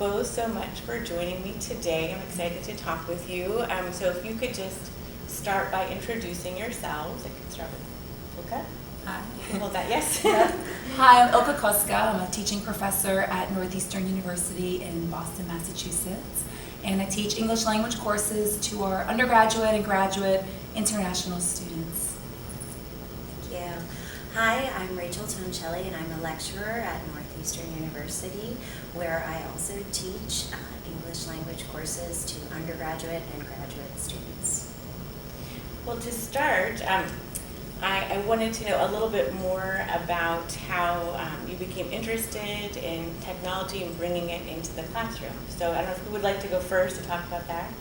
both so much for joining me today. I'm excited to talk with you. So if you could just start by introducing yourselves. I can start with Ilka. Hi. You can hold that, yes. Hi, I'm Ilka Kostka. I'm a teaching professor at Northeastern University in Boston, Massachusetts. And I teach English language courses to our undergraduate and graduate international students. Thank you. Hi, I'm Rachel Toncelli, and I'm a lecturer at Northeastern University, where I also teach English language courses to undergraduate and graduate students. Well, to start, I wanted to know a little bit more about how you became interested in technology and bringing it into the classroom. So I don't know if you would like to go first to talk about that.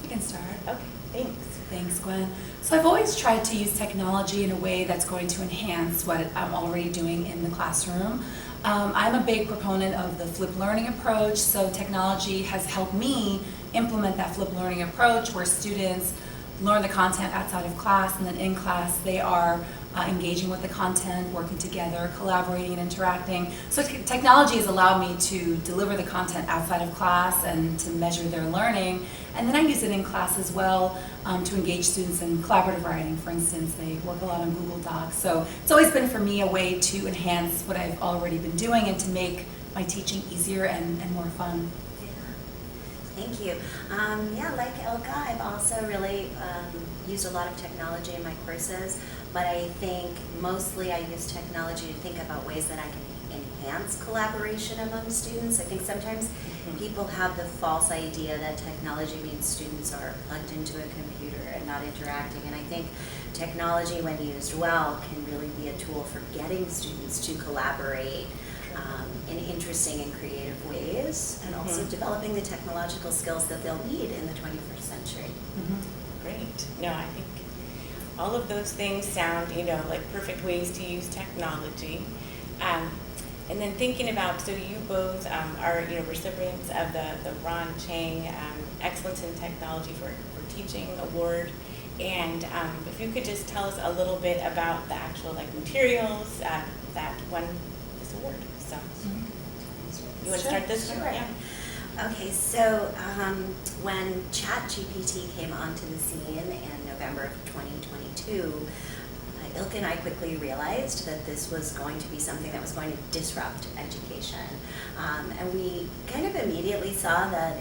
You can start. Okay, thanks. Thanks, Gwen. So I've always tried to use technology in a way that's going to enhance what I'm already doing in the classroom. I'm a big proponent of the flipped learning approach, so technology has helped me implement that flipped learning approach where students learn the content outside of class, and then in class they are engaging with the content, working together, collaborating and interacting. So technology has allowed me to deliver the content outside of class and to measure their learning. And then I use it in class as well to engage students in collaborative writing. For instance, they work a lot on Google Docs. So it's always been for me a way to enhance what I've already been doing and to make my teaching easier and more fun. Thank you. Like Ilka, I've also really used a lot of technology in my courses, but I think mostly I use technology to think about ways that I can enhance collaboration among students. I think sometimes people have the false idea that technology means students are plugged into a computer and not interacting, and I think technology, when used well, can really be a tool for getting students to collaborate in interesting and creative ways, and also developing the technological skills that they'll need in the 21st century. Great. No, I think all of those things sound, like perfect ways to use technology. And then thinking about, so you both are, recipients of the Ron Chang Excellence in Technology for Teaching Award. And if you could just tell us a little bit about the actual materials that won this award. So, you want to start this one? Sure. Yeah. Okay, so when ChatGPT came onto the scene in November of 2022, Ilka and I quickly realized that this was going to be something that was going to disrupt education. And we kind of immediately saw that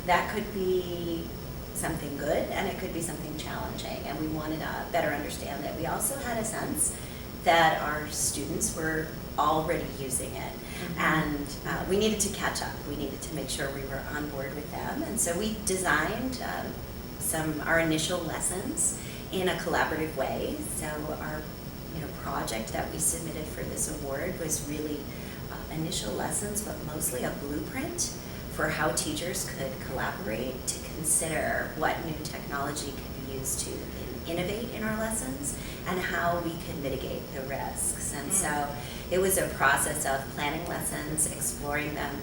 that could be something good and it could be something challenging, and we wanted to better understand it. We also had a sense that our students were already using it, and we needed to catch up. We needed to make sure we were on board with them, and so we designed our initial lessons in a collaborative way. So our project that we submitted for this award was really initial lessons, but mostly a blueprint for how teachers could collaborate to consider what new technology could be used to innovate in our lessons and how we could mitigate the risks. And so it was a process of planning lessons, exploring them,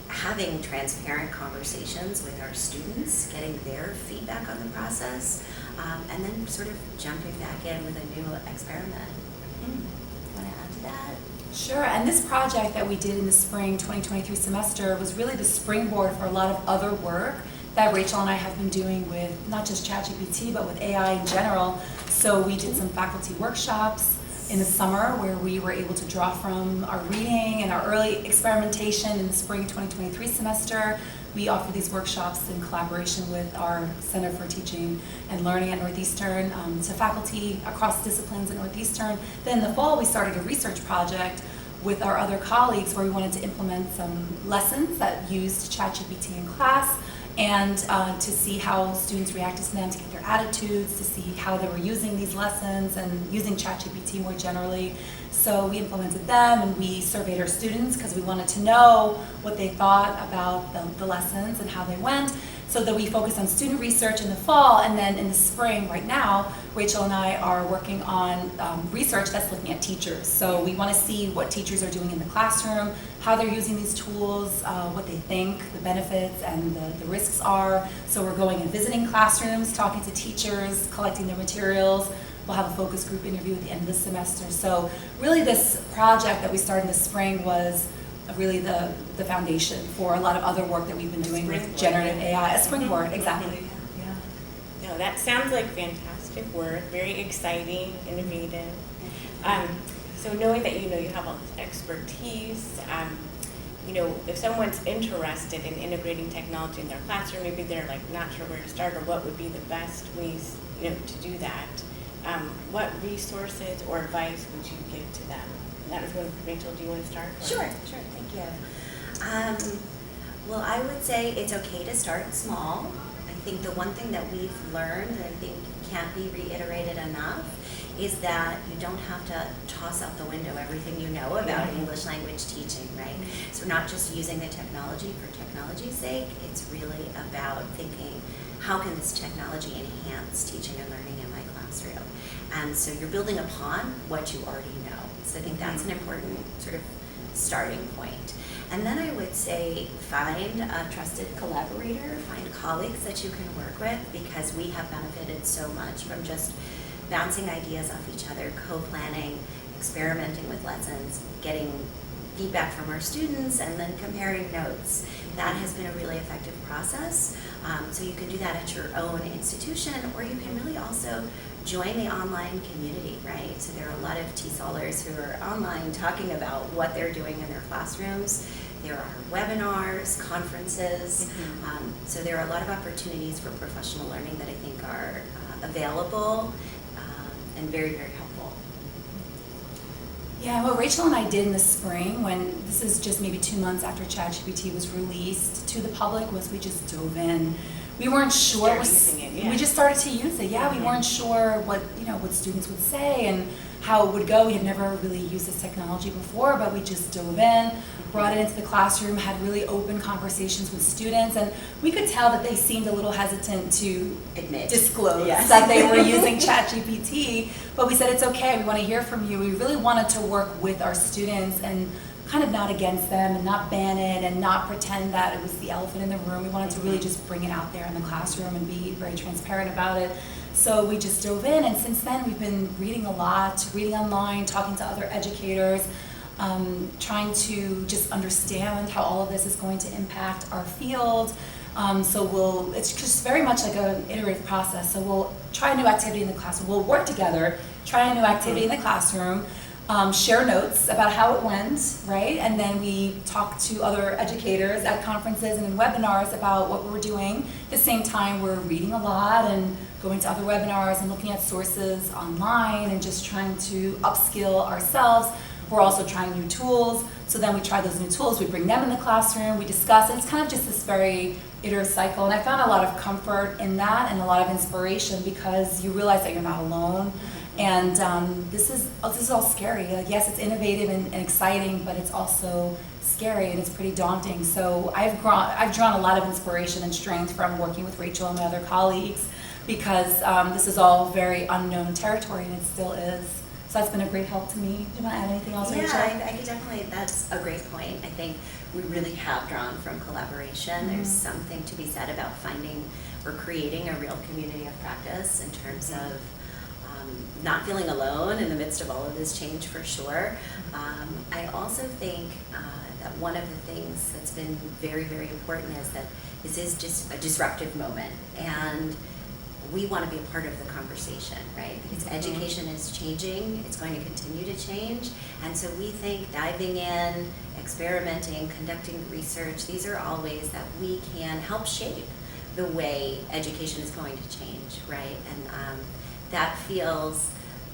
having transparent conversations with our students, getting their feedback on the process, and then sort of jumping back in with a new experiment. Want to add to that? Sure, and this project that we did in the spring 2023 semester was really the springboard for a lot of other work that Rachel and I have been doing with not just ChatGPT, but with AI in general. So we did some faculty workshops in the summer where we were able to draw from our reading and our early experimentation in the spring 2023 semester. We offer these workshops in collaboration with our Center for Teaching and Learning at Northeastern to faculty across disciplines at Northeastern. Then in the fall, we started a research project with our other colleagues where we wanted to implement some lessons that used ChatGPT in class, and to see how students reacted to them, to get their attitudes, to see how they were using these lessons and using ChatGPT more generally. So we implemented them and we surveyed our students because we wanted to know what they thought about the lessons and how they went. So that we focused on student research in the fall, and then in the spring, right now, Rachel and I are working on research that's looking at teachers. So we want to see what teachers are doing in the classroom, how they're using these tools, what they think the benefits and the risks are. So we're going and visiting classrooms, talking to teachers, collecting their materials. We'll have a focus group interview at the end of the semester. So really this project that we started in the spring was really the foundation for a lot of other work that we've been doing with generative AI. A springboard, exactly. Yeah. No, that sounds like fantastic work, very exciting, innovative. So knowing that you have all this expertise, if someone's interested in integrating technology in their classroom, maybe they're like not sure where to start or what would be the best ways to do that. What resources or advice would you give to them? And that was one. Rachel, do you want to start? Or? Sure, thank you. Well, I would say it's okay to start small. I think the one thing that we've learned that I think can't be reiterated enough is that you don't have to toss out the window everything you know about English language teaching, right? So we're not just using the technology for technology's sake, it's really about thinking, how can this technology enhance teaching and learning in my classroom? And so you're building upon what you already know. So I think that's an important sort of starting point. And then I would say find a trusted collaborator, find colleagues that you can work with, because we have benefited so much from just bouncing ideas off each other, co-planning, experimenting with lessons, getting feedback from our students, and then comparing notes. That has been a really effective process. So you can do that at your own institution, or you can really also join the online community, right? So there are a lot of TESOLers who are online talking about what they're doing in their classrooms. There are webinars, conferences. So there are a lot of opportunities for professional learning that I think are available and very, very helpful. Yeah, what Rachel and I did in the spring, when this is just maybe 2 months after ChatGPT was released to the public, was we just dove in. We weren't sure. We just started to use it. Yeah, we weren't sure what students would say and how it would go. We had never really used this technology before, but we just dove in, brought it into the classroom, had really open conversations with students, and we could tell that they seemed a little hesitant to disclose that they were using ChatGPT, but we said, it's okay, we want to hear from you. We really wanted to work with our students and kind of not against them and not ban it and not pretend that it was the elephant in the room. We wanted to really just bring it out there in the classroom and be very transparent about it. So we just dove in, and since then we've been reading a lot, reading online, talking to other educators, trying to just understand how all of this is going to impact our field. It's just very much like an iterative process. So we'll try a new activity in the classroom. We'll work together, try a new activity in the classroom, share notes about how it went, right? And then we talk to other educators at conferences and in webinars about what we're doing. At the same time, we're reading a lot and going to other webinars and looking at sources online and just trying to upskill ourselves. We're also trying new tools. So then we try those new tools, we bring them in the classroom, we discuss, and it's kind of just this very iterative cycle. And I found a lot of comfort in that and a lot of inspiration, because you realize that you're not alone. And this is all scary. Like, yes, it's innovative and exciting, but it's also scary and it's pretty daunting. So I've drawn a lot of inspiration and strength from working with Rachel and my other colleagues, because this is all very unknown territory, and it still is. So that's been a great help to me. Do you want to add anything else, Rachel? Yeah, I could definitely, that's a great point. I think we really have drawn from collaboration. There's something to be said about finding or creating a real community of practice in terms of not feeling alone in the midst of all of this change, for sure. I also think that one of the things that's been very, very important is that this is just a disruptive moment, and we want to be a part of the conversation, right? Because education is changing, it's going to continue to change, and so we think diving in, experimenting, conducting research, these are all ways that we can help shape the way education is going to change, right? And that feels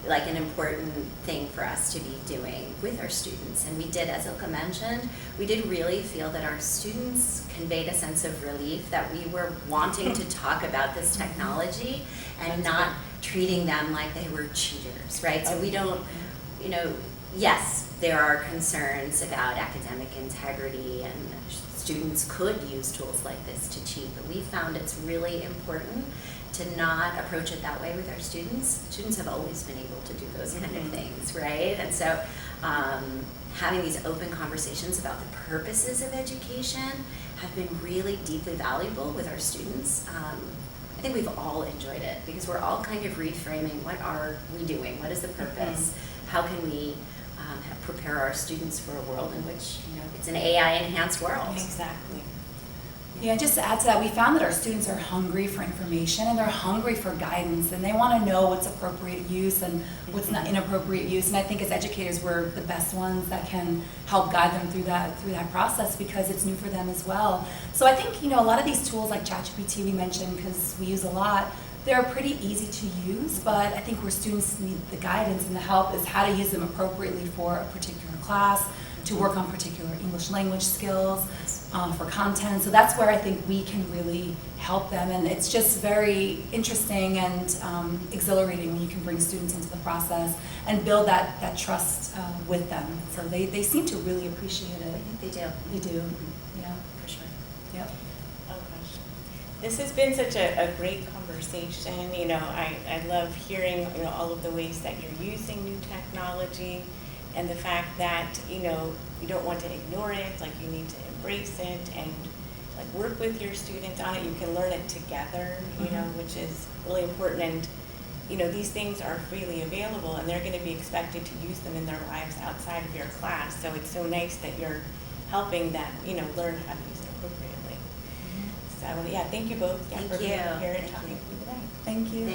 like an important thing for us to be doing with our students. And we did, as Ilka mentioned, we did really feel that our students conveyed a sense of relief that we were wanting to talk about this technology and not treating them like they were cheaters, right? So we don't, yes, there are concerns about academic integrity, and students could use tools like this to cheat, but we found it's really important to not approach it that way with our students. Students have always been able to do those kind of things, right? And so having these open conversations about the purposes of education have been really deeply valuable with our students. I think we've all enjoyed it, because we're all kind of reframing, what are we doing? What is the purpose? How can we prepare our students for a world in which, it's an AI-enhanced world. Exactly. Yeah, just to add to that, we found that our students are hungry for information and they're hungry for guidance, and they want to know what's appropriate use and what's not inappropriate use. And I think as educators, we're the best ones that can help guide them through that process, because it's new for them as well. So I think, a lot of these tools like ChatGPT we mentioned, because we use a lot, they're pretty easy to use, but I think where students need the guidance and the help is how to use them appropriately for a particular class, to work on particular English language skills, for content. So that's where I think we can really help them, and it's just very interesting and exhilarating when you can bring students into the process and build that trust with them. So they seem to really appreciate it. They do. They do, yeah. For sure. Yep. Oh gosh, this has been such a great conversation. I love hearing all of the ways that you're using new technology, and the fact that you don't want to ignore it, like you need to embrace it and like work with your students on it. You can learn it together, which is really important. And these things are freely available, and they're going to be expected to use them in their lives outside of your class. So it's so nice that you're helping them, learn how to use it appropriately. So yeah, thank you both for being here and talking with me today. Thank you.